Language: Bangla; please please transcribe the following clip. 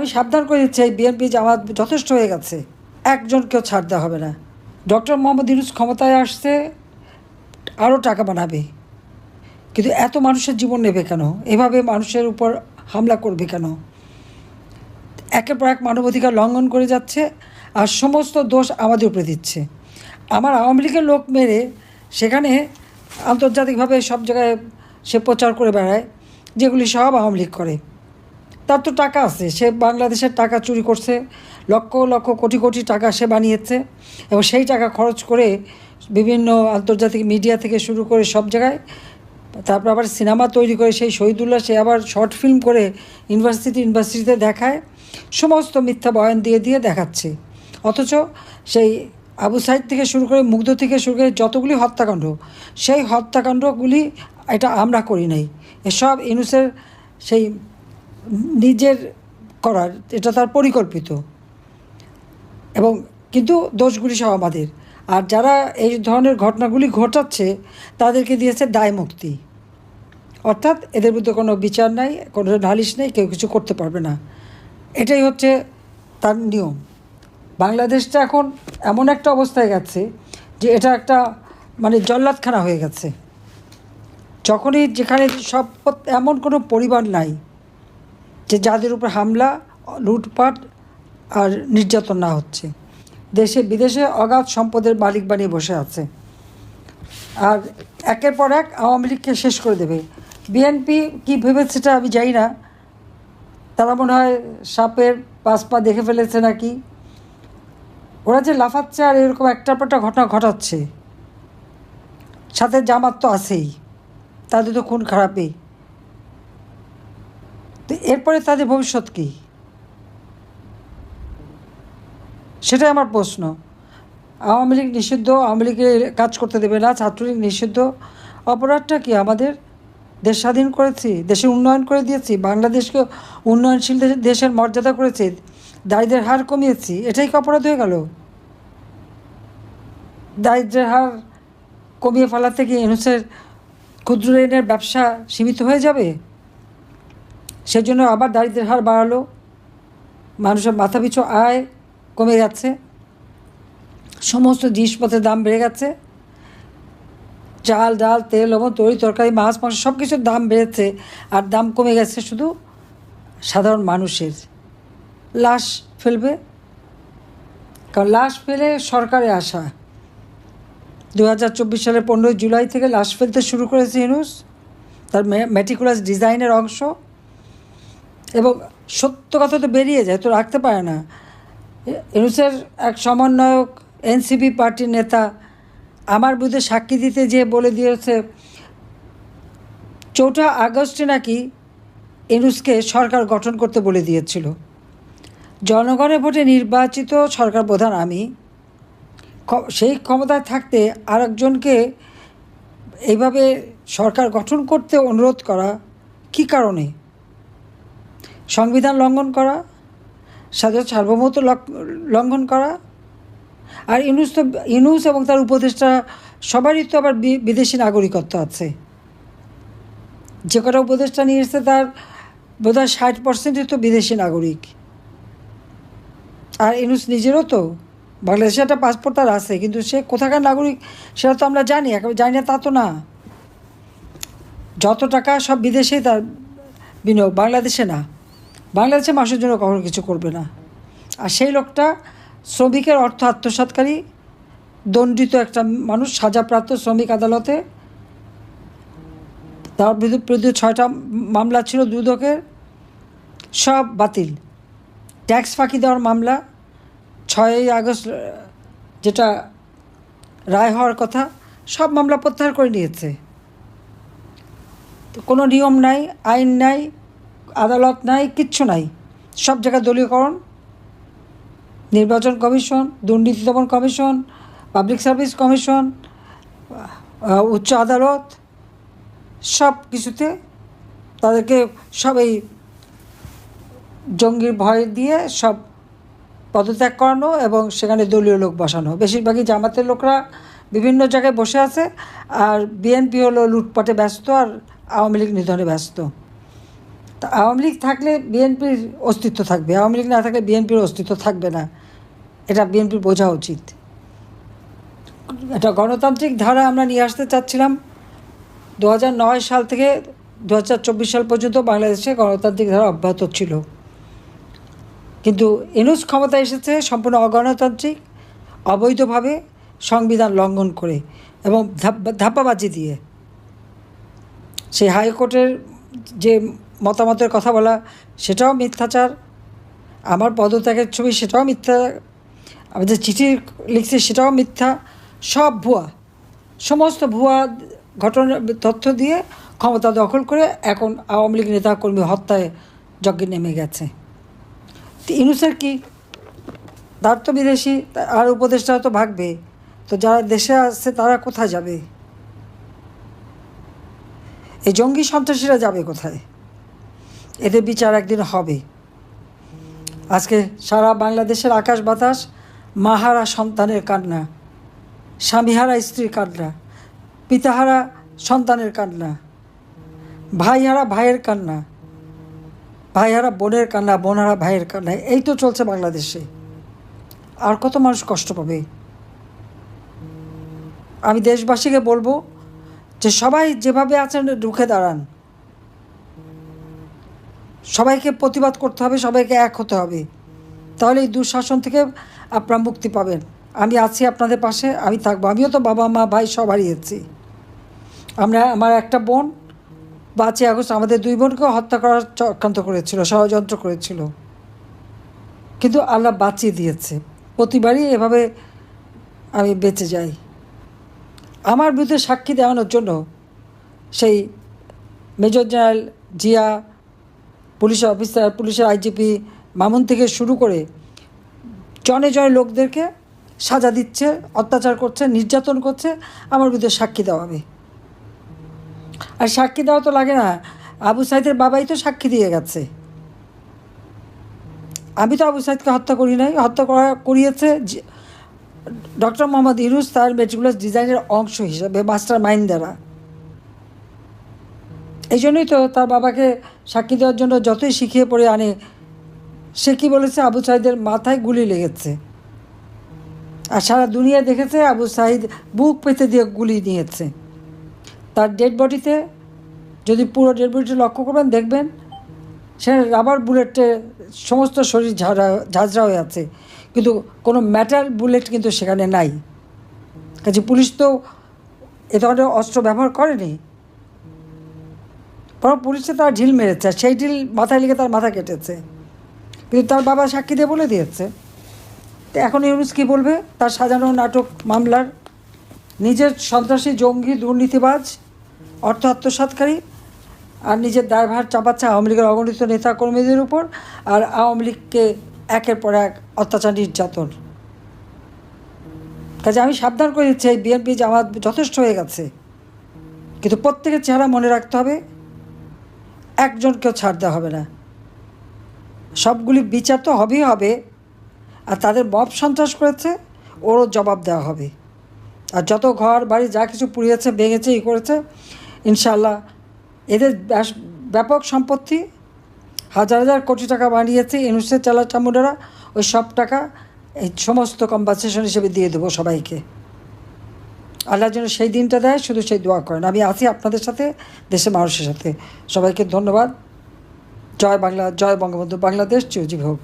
আমি সাবধান করে দিচ্ছি, এই বিএনপি জামাত যথেষ্ট হয়ে গেছে, একজনকেও ছাড় দেওয়া হবে না। ডক্টর মোহাম্মদ ইউনূস ক্ষমতায় আসছে আরও টাকা বানাবে, কিন্তু এত মানুষের জীবন নেবে কেন? এভাবে মানুষের উপর হামলা করবে কেন? একের পর এক মানবাধিকার লঙ্ঘন করে যাচ্ছে, আর সমস্ত দোষ আমাদের উপরে দিচ্ছে। আমার আওয়ামী লীগের লোক মেরে সেখানে আন্তর্জাতিকভাবে সব জায়গায় সে প্রচার করে বেড়ায়, যেগুলি সব আওয়ামী লীগ করে। তার তো টাকা আছে, সে বাংলাদেশের টাকা চুরি করছে, লক্ষ লক্ষ কোটি কোটি টাকা সে বানিয়েছে, এবং সেই টাকা খরচ করে বিভিন্ন আন্তর্জাতিক মিডিয়া থেকে শুরু করে সব জায়গায়, তারপর আবার সিনেমা তৈরি করে সেই শহীদুল্লাহ সে আবার শর্ট ফিল্ম করে ইউনিভার্সিটিতে দেখায়, সমস্ত মিথ্যা বয়ান দিয়ে দিয়ে দেখাচ্ছে। অথচ সেই আবু সাইদ থেকে শুরু করে মুগ্ধ থেকে শুরু করে যতগুলি হত্যাকাণ্ড, সেই হত্যাকাণ্ডগুলি এটা আমরা করি নাই, এসব ইউনূসের সেই নিজের করার, এটা তার পরিকল্পিত, এবং কিন্তু দোষগুলি সব আমাদের। আর যারা এই ধরনের ঘটনাগুলি ঘটাচ্ছে তাদেরকে দিয়েছে দায় মুক্তি, অর্থাৎ এদের বিরুদ্ধে কোনো বিচার নাই, কোনো নালিশ নেই, কেউ কিছু করতে পারবে না। এটাই হচ্ছে তার নিয়ম। বাংলাদেশটা এখন এমন একটা অবস্থায় গেছে যে এটা একটা মানে জল্লাদখানা হয়ে গেছে। যখনই যেখানে সব এমন কোনো পরিবার নাই যে যাদের উপর হামলা, লুটপাট আর নির্যাতন না হচ্ছে। দেশে বিদেশে অগাধ সম্পদের মালিক বানিয়ে বসে আছে, আর একের পর এক আওয়ামী লীগকে শেষ করে দেবে। বিএনপি কী ভেবেছে সেটা আমি জানি না, তারা মনে হয় সাপের 5 পা দেখে ফেলেছে নাকি। ওরা যে লাফাচ্ছে আর এরকম একটার পর একটা ঘটনা ঘটাচ্ছে, সাথে জামাত তো আছেই, তাদের তো খুন খারাপই। তো এরপরে তাদের ভবিষ্যৎ কী, সেটাই আমার প্রশ্ন। আওয়ামী লীগ নিষিদ্ধ, আওয়ামী লীগের কাজ করতে দেবে না, ছাত্রলীগ নিষিদ্ধ। অপরাধটা কি? আমাদের দেশ স্বাধীন করেছি, দেশের উন্নয়ন করে দিয়েছি, বাংলাদেশকে উন্নয়নশীল দেশের মর্যাদা করেছি, দারিদ্রের হার কমিয়েছি, এটাই কি অপরাধ হয়ে গেল? দারিদ্রের হার কমিয়ে ফেলাতে কি ইউনূসের ক্ষুদ্র ঋণের ব্যবসা সীমিত হয়ে যাবে? সেজন্য আবার দারিদ্রের হার বাড়ালো, মানুষের মাথাপিছু আয় কমে যাচ্ছে, সমস্ত জিনিসপত্রের দাম বেড়ে গেছে, চাল ডাল তেল লবণ তরি তরকারি মাছ মাংস সব কিছুর দাম বেড়েছে, আর দাম কমে গেছে শুধু সাধারণ মানুষের। লাশ ফেলবে, কারণ লাশ ফেলে সরকারে আসা। 2024 সালের 15 জুলাই থেকে লাশ ফেলতে শুরু করেছে ইউনূস, তার মেটিকুলাস ডিজাইনের অংশ। এবং সত্য কথা তো বেরিয়ে যায়, তো রাখতে পারে না। ইউনূসের এক সমন্বয়ক এনসিপি পার্টির নেতা আমার বিরুদ্ধে সাক্ষী দিতে যেয়ে বলে দিয়েছে 4 আগস্টে নাকি ইউনূসকে সরকার গঠন করতে বলে দিয়েছিল। জনগণের ভোটে নির্বাচিত সরকার প্রধান আমি, সেই ক্ষমতায় থাকতে আরেকজনকে এইভাবে সরকার গঠন করতে অনুরোধ করা কী কারণে? সংবিধান লঙ্ঘন করা, স্বাধীনতা সার্বভৌমত্ব লঙ্ঘন করা। আর ইউনূস এবং তার উপদেষ্টা সবারই তো আবার বিদেশি নাগরিকত্ব আছে। যে কটা উপদেষ্টা নিয়ে এসছে তার বোধহয় 60%ই তো বিদেশি নাগরিক। আর ইউনূস নিজেরও তো বাংলাদেশে একটা পাসপোর্ট তার আছে, কিন্তু সে কোথাকার নাগরিক সেটা তো আমরা জানি, একেবারে জানি না তা তো না। যত টাকা সব বিদেশেই তার বিনিয়োগ, বাংলাদেশে না। বাংলাদেশে মানুষের জন্য কখনো কিছু করবে না। আর সেই লোকটা শ্রমিকের অর্থ আত্মসাৎকারী, দণ্ডিত একটা মানুষ, সাজাপ্রাপ্ত শ্রমিক আদালতে। তার বিরুদ্ধে 6টা মামলা ছিল দুদকের, সব বাতিল। ট্যাক্স ফাঁকি দেওয়ার মামলা 6 আগস্ট যেটা রায় হওয়ার কথা, সব মামলা প্রত্যাহার করে নিয়েছে। কোনো নিয়ম নাই, আইন নাই, আদালত নাই, কিচ্ছু নাই, সব জায়গায় দলীয়করণ। নির্বাচন কমিশন, দুর্নীতি দমন কমিশন, পাবলিক সার্ভিস কমিশন, উচ্চ আদালত, সব কিছুতে তাদেরকে সব এই জঙ্গির ভয় দিয়ে সব পদত্যাগ করানো এবং সেখানে দলীয় লোক বসানো। বেশিরভাগই জামাতের লোকরা বিভিন্ন জায়গায় বসে আছে, আর বিএনপি হলো লুটপাটে ব্যস্ত আর আওয়ামী লীগ নিধনে ব্যস্ত। তা আওয়ামী লীগ থাকলে বিএনপির অস্তিত্ব থাকবে, আওয়ামী লীগ না থাকলে বিএনপির অস্তিত্ব থাকবে না, এটা বিএনপির বোঝা উচিত। একটা গণতান্ত্রিক ধারা আমরা নিয়ে আসতে চাচ্ছিলাম। 2009 সাল থেকে 2024 সাল পর্যন্ত বাংলাদেশে গণতান্ত্রিক ধারা অব্যাহত ছিল, কিন্তু ইউনূস ক্ষমতা এসেছে সম্পূর্ণ অগণতান্ত্রিক, অবৈধভাবে, সংবিধান লঙ্ঘন করে এবং ধাপ্পাবাজি দিয়ে। সেই হাইকোর্টের যে মতামতের কথা বলা, সেটাও মিথ্যাচার। আমার পদত্যাগের ছবি, সেটাও মিথ্যা। আমি যে চিঠি লিখছি, সেটাও মিথ্যা। সব ভুয়া, সমস্ত ভুয়া ঘটনা তথ্য দিয়ে ক্ষমতা দখল করে এখন আওয়ামী লীগ নেতাকর্মী হত্যায় যজ্ঞে নেমে গেছে। তো ইউনূসের কি, তার তো বিদেশি, আর উপদেষ্টারা তো ভাগবে, তো যারা দেশে আসছে তারা কোথায় যাবে? এই জঙ্গি সন্ত্রাসীরা যাবে কোথায়? এদের বিচার একদিন হবে। আজকে সারা বাংলাদেশের আকাশ বাতাস মাহারা সন্তানের কান্না, স্বামীহারা স্ত্রীর কান্না, পিতাহারা সন্তানের কান্না, ভাইহারা ভাইয়ের কান্না, ভাইহারা বোনের কান্না, বোনহারা ভাইয়ের কান্না। এই তো চলছে বাংলাদেশে। আর কত মানুষ কষ্ট পাবে? আমি দেশবাসীকে বলবো যে সবাই যেভাবে আছেন রুখে দাঁড়ান। সবাইকে প্রতিবাদ করতে হবে, সবাইকে এক হতে হবে, তাহলে এই দুঃশাসন থেকে আপনারা মুক্তি পাবেন। আমি আছি আপনাদের পাশে, আমি থাকবো। আমিও তো বাবা মা ভাই সব হারিয়েছি। আমার একটা বোন 5ই আগস্ট আমাদের 2 বোনকেও হত্যা করার চক্রান্ত করেছিল, ষড়যন্ত্র করেছিল, কিন্তু আল্লাহ বাঁচিয়ে দিয়েছে। প্রতিবারই এভাবে আমি বেঁচে যাই। আমার বিরুদ্ধে সাক্ষী দেওয়ানোর জন্য সেই major general Zia, police officer, পুলিশের আইজিপি মামুন থেকে শুরু করে জনে জনে লোকদেরকে সাজা দিচ্ছে, অত্যাচার করছে, নির্যাতন করছে, আমার বিরুদ্ধে সাক্ষী দেওয়াবে। আর সাক্ষী দেওয়া তো লাগে না, আবু সাইদের বাবাই তো সাক্ষী দিয়ে গেছে। আমি তো আবু সাইদকে হত্যা করি নাই, হত্যা করিয়েছে ডক্টর মোহাম্মদ ইউনূস তার মেটিকুলাস ডিজাইনের অংশ হিসাবে, মাস্টার মাইন্ড দ্বারা। এই জন্যই তো তার বাবাকে সাক্ষী দেওয়ার জন্য যতই শিখিয়ে পড়ে আনে, সে কী বলেছে, আবু সাইদের মাথায় গুলি লেগেছে। আর সারা দুনিয়া দেখেছে আবু সাইদ বুক পেতে দিয়ে গুলি নিয়েছে। তার ডেড বডিতে, যদি পুরো ডেড বডিটা লক্ষ্য করবেন দেখবেন সে রাবার বুলেটে সমস্ত শরীর ঝাঁঝরা হয়ে আছে, কিন্তু কোনো ম্যাটার বুলেট কিন্তু সেখানে নাই। কাজে পুলিশ তো এ ধরনের অস্ত্র ব্যবহার করেনি, বরং পুলিশে তার ঢিল মেরেছে, সেই ঢিল মাথায় লেগে তার মাথা কেটেছে, কিন্তু তার বাবা সাক্ষী দিয়ে বলে দিয়েছে। তো এখন ইউনূস কী বলবে? তার সাজানো নাটক মামলার নিজের সন্ত্রাসী, জঙ্গি, দুর্নীতিবাজ, অর্থ আত্মসাৎকারী, আর নিজের দায়ভার চাপাচ্ছে আওয়ামী লীগের অগণিত নেতা কর্মীদের উপর, আর আওয়ামী লীগকে একের পর এক অত্যাচার, নির্যাতন। কাজে আমি সাবধান করে দিচ্ছি, এই বিএনপি জামাত যথেষ্ট হয়ে গেছে, কিন্তু প্রত্যেকের চেহারা মনে রাখতে হবে, একজনকেও ছাড় দেওয়া হবে না। সবগুলি বিচার তো হবেই হবে, আর তাদের মব সন্ত্রাস করেছে ওরও জবাব দেওয়া হবে। আর যত ঘর বাড়ি যা কিছু পুড়িয়েছে, ভেঙেছে, করেছে, ইনশাল্লাহ এদের ব্যাপক সম্পত্তি, হাজার হাজার কোটি টাকা বানিয়েছে ইউনূসের চালা চামুন্ডারা, ওই সব টাকা এই সমস্ত কম্পানসেশন হিসেবে দিয়ে দেবো সবাইকে। আল্লাহর জন্য সেই দিনটা দেয়, শুধু সেই দোয়া করেন। আমি আছি আপনাদের সাথে, দেশের মানুষের সাথে। সবাইকে ধন্যবাদ। জয় বাংলা, জয় বঙ্গবন্ধু, বাংলাদেশ চিরজীবী হোক।